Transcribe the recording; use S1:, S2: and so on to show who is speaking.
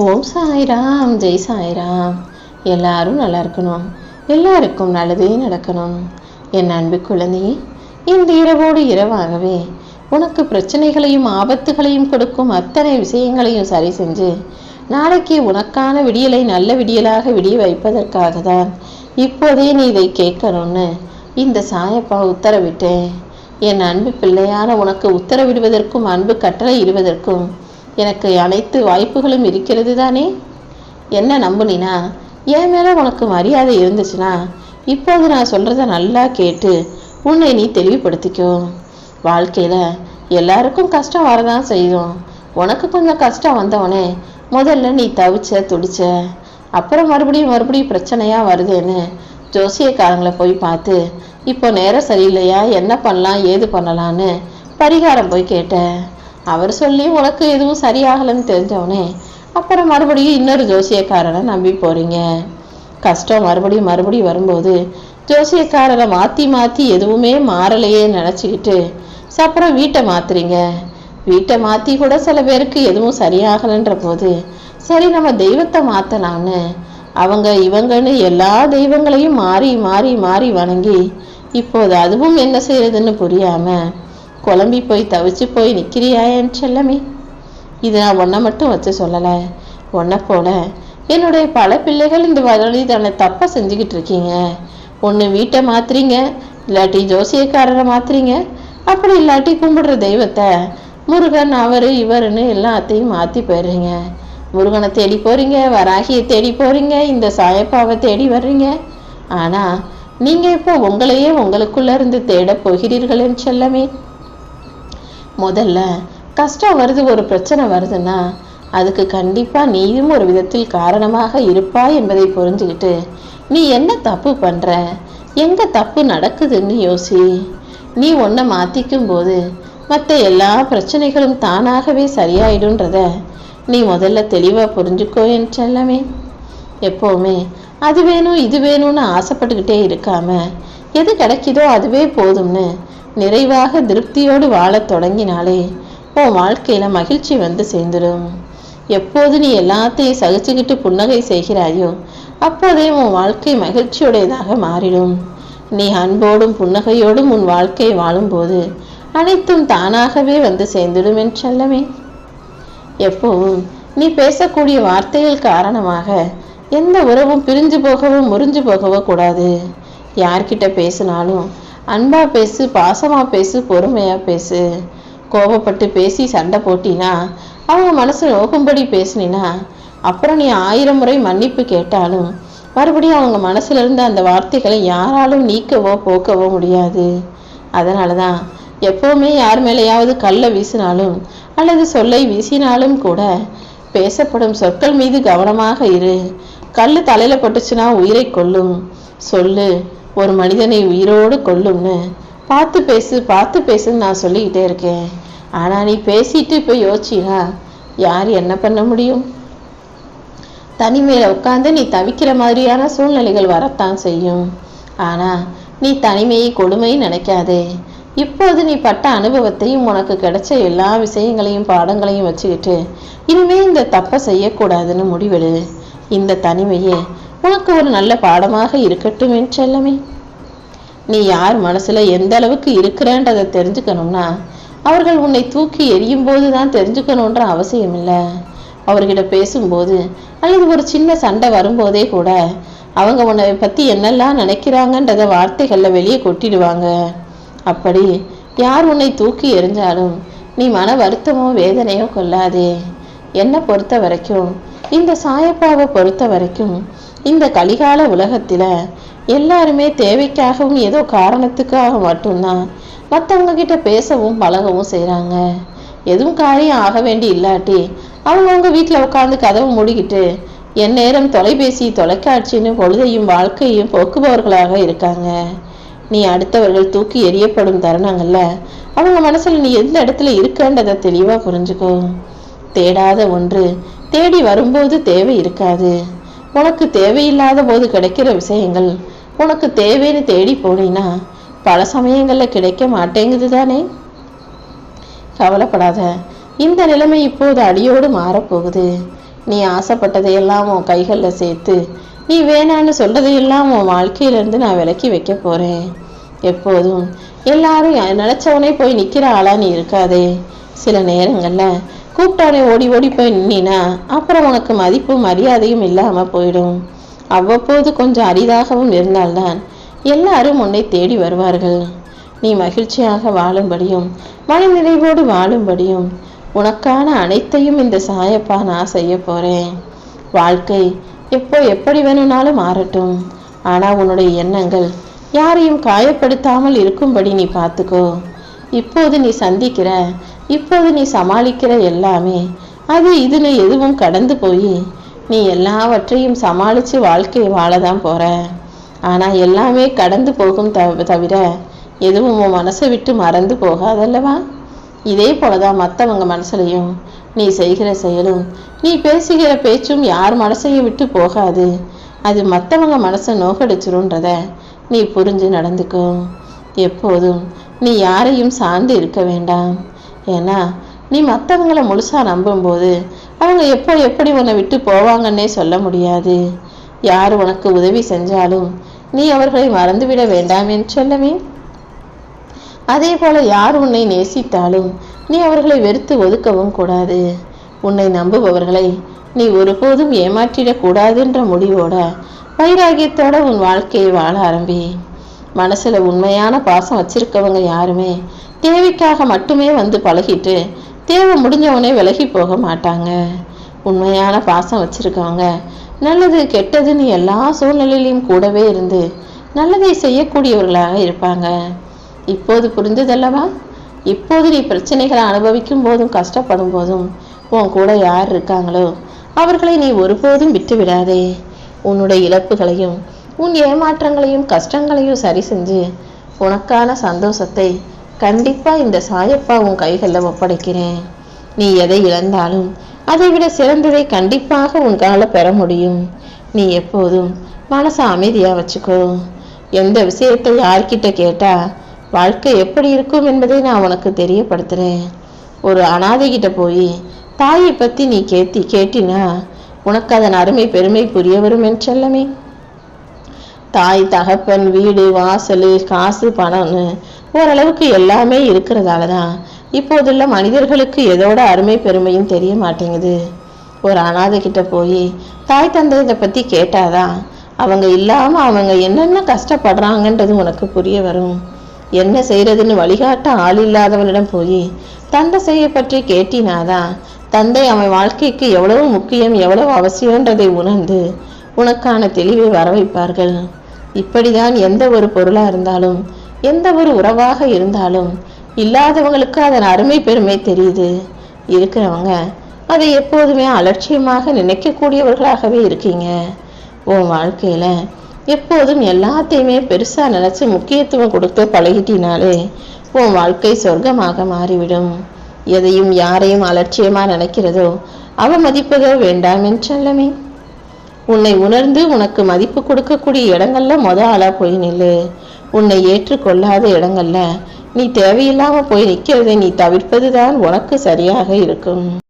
S1: ஓம் சாய்ராம், ஜெய் சாய்ராம். எல்லாரும் நல்லா இருக்கணும், எல்லாருக்கும் நல்லதே நடக்கணும். என் அன்பு குழந்தையே, இந்த இரவோடு இரவாகவே உனக்கு பிரச்சனைகளையும் ஆபத்துகளையும் கொடுக்கும் அத்தனை விஷயங்களையும் சரி செஞ்சு நாளைக்கு உனக்கான விடியலை நல்ல விடியலாக விடிய வைப்பதற்காக தான் இப்போதே நீ இதை கேட்கணும்னு இந்த சாயப்பா உத்தரவிட்டேன். என் அன்பு பிள்ளையான உனக்கு உத்தரவிடுவதற்கும் அன்பு கட்டளை இடுவதற்கும் எனக்கு அனைத்து வாய்ப்புகளும் இருக்கிறது தானே. என்ன நம்புனா என் மேலே உனக்கு மரியாதை இருந்துச்சுன்னா இப்போது நான் சொல்கிறத நல்லா கேட்டு உன்னை நீ தெளிவுபடுத்திக்கோ. வாழ்க்கையில் எல்லாருக்கும் கஷ்டம் வரதான் செய்யும். உனக்கு கொஞ்சம் கஷ்டம் வந்தவனே முதல்ல நீ தவிச்ச துடிச்ச, அப்புறம் மறுபடியும் பிரச்சனையாக வருதுன்னு ஜோசியக்காரங்களை போய் பார்த்து இப்போ நேரம் சரியில்லையா, என்ன பண்ணலாம் ஏது பண்ணலான்னு பரிகாரம் போய் கேட்ட. அவர் சொல்லி உனக்கு எதுவும் சரியாகலன்னு தெரிஞ்சவனே அப்புறம் மறுபடியும் இன்னொரு ஜோசியக்காரனை நம்பி போறீங்க. கஷ்டம் மறுபடியும் வரும்போது ஜோசியக்காரரை மாற்றி எதுவுமே மாறலையே நினச்சிக்கிட்டு அப்புறம் வீட்டை மாத்துறீங்க. வீட்டை மாற்றி கூட சில பேருக்கு எதுவும் சரியாகலன்ற போது சரி நம்ம தெய்வத்தை மாற்றலாம்னு அவங்க இவங்கன்னு எல்லா தெய்வங்களையும் மாறி மாறி மாறி வணங்கி இப்போது அதுவும் என்ன செய்யறதுன்னு புரியாம குழம்பி போய் தவிச்சு போய் நிற்கிறியாயன் செல்லமே. இது நான் ஒன்றை மட்டும் வச்சு சொல்லலை, ஒன்றை போல என்னுடைய பல பிள்ளைகள் இந்த வழிதான தப்பை செஞ்சுக்கிட்டு இருக்கீங்க. ஒன்று வீட்டை மாத்துறீங்க, இல்லாட்டி ஜோசியக்காரரை மாத்துறீங்க, அப்படி இல்லாட்டி கும்பிடுற தெய்வத்தை முருகன் அவர் இவருன்னு எல்லாத்தையும் மாற்றி போயிடுறீங்க. முருகனை தேடி போறீங்க, வராகியை தேடி போறீங்க, இந்த சாயப்பாவை தேடி வர்றீங்க. ஆனால் நீங்கள் இப்போ உங்களையே உங்களுக்குள்ள இருந்து தேட போகிறீர்களேன்னு செல்லமே. முதல்ல கஷ்டம் வருது, ஒரு பிரச்சனை வருதுன்னா அதுக்கு கண்டிப்பாக நீயும் ஒரு விதத்தில் காரணமாக இருப்பாய் என்பதை புரிஞ்சுக்கிட்டு நீ என்ன தப்பு பண்ணுற, எங்கே தப்பு நடக்குதுன்னு யோசி. நீ ஒன்றை மாற்றிக்கும் போது மற்ற எல்லா பிரச்சனைகளும் தானாகவே சரியாயிடுன்றத நீ முதல்ல தெளிவாக புரிஞ்சுக்கோ என் செல்லமே. எப்போவுமே அது வேணும் இது வேணும்னு ஆசைப்பட்டுக்கிட்டே இருக்காம எது கிடைக்குதோ அதுவே போதும்னு நிறைவாக திருப்தியோடு வாழத் தொடங்கினாலே உன் வாழ்க்கையில் மகிழ்ச்சி வந்து சேர்ந்துடும். எப்போது நீ எல்லாத்தையும் சகிச்சுக்கிட்டு புன்னகை செய்கிறாயோ அப்போதே உன் வாழ்க்கை மகிழ்ச்சியுடையதாக மாறிடும். நீ அன்போடும் புன்னகையோடும் உன் வாழ்க்கை வாழும்போது அனைத்தும் தானாகவே வந்து சேர்ந்துடும் என் செல்லமே. எப்போவும் நீ பேசக்கூடிய வார்த்தைகள் காரணமாக எந்த உறவும் பிரிஞ்சு போகவோ முறிஞ்சு போகவோ கூடாது. யார்கிட்ட பேசினாலும் அன்பா பேசு, பாசமா பேசு, பொறுமையா பேசு. கோபப்பட்டு பேசி சண்டை போட்டினா, அவங்க மனசு நோக்கும்படி பேசினா, அப்புறம் நீ 1000 முறை மன்னிப்பு கேட்டாலும் மறுபடியும் அவங்க மனசுல இருந்து அந்த வார்த்தைகளை யாராலும் நீக்கவோ போக்கவோ முடியாது. அதனால தான் எப்பவுமே யார் மேலேயாவது கல்லை வீசினாலும் அல்லது சொல்லை வீசினாலும் கூட பேசப்படும் சொற்கள் மீது கவனமாக இரு. கல் தலையில பட்டுச்சுன்னா உயிரை கொல்லும், சொல்லு ஒரு மனிதனை உயிரோடு கொல்லும்னு பார்த்து பேசுன்னு நான் சொல்லிக்கிட்டே இருக்கேன். ஆனால் நீ பேசிட்டு இப்போ யோசிச்சினா யார் என்ன பண்ண முடியும்? தனிமையில் உட்காந்து நீ தவிக்கிற மாதிரியான சூழ்நிலைகள் வரத்தான் செய்யும். ஆனால் நீ தனிமையை கொடுமை நினைக்காதே. இப்போது நீ பட்ட அனுபவத்தையும் உனக்கு கிடைச்ச எல்லா விஷயங்களையும் பாடங்களையும் வச்சுக்கிட்டு இனிமே இந்த தப்பை செய்யக்கூடாதுன்னு முடிவெடு. இந்த தனிமையே உனக்கு ஒரு நல்ல பாடமாக இருக்கட்டும் என் செல்லமே. நீ யார் மனசுல எந்த அளவுக்கு இருக்கிறன்றதை தெரிஞ்சுக்கணும்னா அவர்கள் உன்னை தூக்கி எரியும் போது தான் தெரிஞ்சுக்கணுன்ற அவசியம் இல்லை. அவர்கிட்ட பேசும்போது அல்லது ஒரு சின்ன சண்டை வரும்போதே கூட அவங்க உன்னை பத்தி என்னெல்லாம் நினைக்கிறாங்கன்றத வார்த்தைகள்ல வெளியே கொட்டிடுவாங்க. அப்படி யார் உன்னை தூக்கி எறிஞ்சாலும் நீ மன வருத்தமோ வேதனையோ கொள்ளாதே. என்னை பொறுத்த வரைக்கும், இந்த சாயப்பாவை பொறுத்த வரைக்கும், இந்த கலிகால உலகத்துல எல்லாருமே தேவைக்காகவும் ஏதோ காரணத்துக்காக மட்டும்தான் மற்றவங்க கிட்ட பேசவும் பழகவும் செய்கிறாங்க. எதுவும் காரியம் ஆக வேண்டி இல்லாட்டி அவங்கவுங்க வீட்டில் உட்காந்து கதவை மூடிக்கிட்டு என் நேரம் தொலைபேசி தொலைக்காட்சின்னு பொழுதையும் வாழ்க்கையும் போக்குபவர்களாக இருக்காங்க. நீ அடுத்தவர்கள் தூக்கி எறியப்படும் தருணங்கள்ல அவங்க மனசுல நீ எந்த இடத்துல இருக்கன்றதை தெளிவா புரிஞ்சுக்கோ. தேடாத ஒன்று தேடி வரும்போது தேவை இருக்காது. உனக்கு தேவையில்லாத போது கிடைக்கிற விஷயங்கள் உனக்கு தேவைன்னு தேடி போனீன்னா பல சமயங்கள்ல கிடைக்க மாட்டேங்குது தானே. கவலைப்படாத, இந்த நிலைமை இப்போது அடியோடு மாறப்போகுது. நீ ஆசைப்பட்டதையெல்லாம் உன் கைகளில் சேர்த்து நீ வேணான்னு சொல்றதையெல்லாம் உன் வாழ்க்கையிலேருந்து நான் விலக்கி வைக்க போகிறேன். எப்போதும் எல்லாரும் நினச்சவனே போய் நிற்கிற ஆளா நீ இருக்காதே. சில நேரங்களில் கூப்பிட்டவனே ஓடி ஓடி போய் நின்னா அப்புறம் உனக்கு மதிப்பும் மரியாதையும் இல்லாமல் போயிடும். அவ்வப்போது கொஞ்சம் அரிதாகவும் இருந்தால்தான் எல்லாரும் உன்னை தேடி வருவார்கள். நீ மகிழ்ச்சியாக வாழும்படியும் மனநிறைவோடு வாழும்படியும் உனக்கான அனைத்தையும் இந்த சாயப்பா நான் செய்ய போறேன். வாழ்க்கை எப்போ எப்படி வேணும்னாலும் மாறட்டும். ஆனா உன்னுடைய எண்ணங்கள் யாரையும் காயப்படுத்தாமல் இருக்கும்படி நீ பார்த்துக்கோ. இப்போது நீ சந்திக்கிற, இப்போது நீ சமாளிக்கிற எல்லாமே அது இதுன்னு எதுவும் கடந்து போய் நீ எல்லாவற்றையும் சமாளித்து வாழ்க்கையை வாழதான் போற. ஆனா எல்லாமே கடந்து போகும் தவிர எதுவும் உன் மனசை விட்டு மறந்து போகாதல்லவா? இதே போலதான் மற்றவங்க மனசுலையும் நீ செய்கிற செயலும் நீ பேசுகிற பேச்சும் யார் மனசையும் விட்டு போகாது. அது மற்றவங்க மனசை நோக்கடிச்சிருன்றத நீ புரிஞ்சு நடந்துக்கோ. எப்போதும் நீ யாரையும் சார்ந்து இருக்க வேண்டாம். ஏன்னா நீ மற்றவங்களை முழுசா நம்பும்போது அவங்க எப்போ எப்படி உன்னை விட்டு போவாங்கன்னே சொல்ல முடியாது. யார் உனக்கு உதவி செஞ்சாலும் நீ அவர்களை மறந்துவிட வேண்டாம் என்று சொல்லவே. அதே போல யார் உன்னை நேசித்தாலும் நீ அவர்களை வெறுத்து ஒதுக்கவும் கூடாது. உன்னை நம்புபவர்களை நீ ஒருபோதும் ஏமாற்றிடக்கூடாதுன்ற முடிவோட வைராகியத்தோட உன் வாழ்க்கையை வாழ ஆரம்பி. மனசுல உண்மையான பாசம் வச்சிருக்கவங்க யாருமே தேவைக்காக மட்டுமே வந்து பழகிட்டு தேவை முடிஞ்சவனே விலகி போக மாட்டாங்க. உண்மையான பாசம் வச்சிருக்கவங்க நல்லது கெட்டதுன்னு எல்லா சூழ்நிலையிலையும் கூடவே இருந்து நல்லதை செய்யக்கூடியவர்களாக இருப்பாங்க. இப்போது புரிந்ததல்லவா? இப்போது நீ பிரச்சனைகளை அனுபவிக்கும் போதும் கஷ்டப்படும் போதும் உன் கூட யார் இருக்காங்களோ அவர்களை நீ ஒருபோதும் விட்டு விடாதே. உன்னுடைய இழப்புகளையும் உன் ஏமாற்றங்களையும் கஷ்டங்களையும் சரி செஞ்சு உனக்கான சந்தோஷத்தை கண்டிப்பா இந்த சாயப்பா உன் கைகளில் ஒப்படைக்கிறேன். நீ எதை இழந்தாலும் அதை விட சிறந்ததை கண்டிப்பாக உன்கால பெற முடியும். நீ எப்போதும் மனசை அமைதியா வச்சுக்கோ. எந்த விஷயத்தை யார்கிட்ட கேட்டா வாழ்க்கை எப்படி இருக்கும் என்பதை நான் உனக்கு தெரியப்படுத்துறேன். ஒரு அனாதை கிட்ட போய் தாயை பத்தி நீ கேட்டினா உனக்கு அதன் அருமை பெருமை புரிய வரும் என்று செல்லமே. தாய் தகப்பன் வீடு வாசல் காசு பணம்னு ஓரளவுக்கு எல்லாமே இருக்கிறதாலதான் இப்போதுள்ள மனிதர்களுக்கு எதோட அருமை பெருமையும் தெரிய மாட்டேங்குது. ஒரு அனாதை கிட்ட போய் தாய் தந்தை இதை பத்தி கேட்டாதான் அவங்க இல்லாம அவங்க என்னென்ன கஷ்டப்படுறாங்கன்றது உனக்கு புரிய வரும். என்ன செய்யறதுன்னு வழிகாட்ட ஆள் இல்லாதவனிடம் போய் தந்தை செய்ய பற்றி கேட்டினாதான் தந்தை அவன் வாழ்க்கைக்கு எவ்வளவு முக்கியம் எவ்வளவு அவசியம்ன்றதை உணர்ந்து உனக்கான தெளிவை வர வைப்பார்கள். இப்படிதான் எந்த ஒரு பொருளா இருந்தாலும் எந்த ஒரு உறவாக இருந்தாலும் இல்லாதவங்களுக்கு அதன் அருமை பெருமை தெரியுது. இருக்கிறவங்க அதை எப்போதுமே அலட்சியமாக நினைக்கக்கூடியவர்களாகவே இருக்கீங்க. உன் வாழ்க்கையில எப்போதும் எல்லாத்தையுமே பெருசா நினைச்சு முக்கியத்துவம் கொடுத்து பழகிட்டினாலே உன் வாழ்க்கை சொர்க்கமாக மாறிவிடும். எதையும் யாரையும் அலட்சியமா நினைக்கிறதோ அவமதிப்பதோ வேண்டாம் என்றல்லமே. உன்னை உணர்ந்து உனக்கு மதிப்பு கொடுக்கக்கூடிய இடங்கள்ல ஆளா போய் நில்லு. உன்னை ஏற்றுக்கொள்ளாத இடங்கள்ல நீ தேவையில்லாம போய் நிற்கிறதை நீ தவிர்ப்பதுதான் உனக்கு சரியாக இருக்கும்.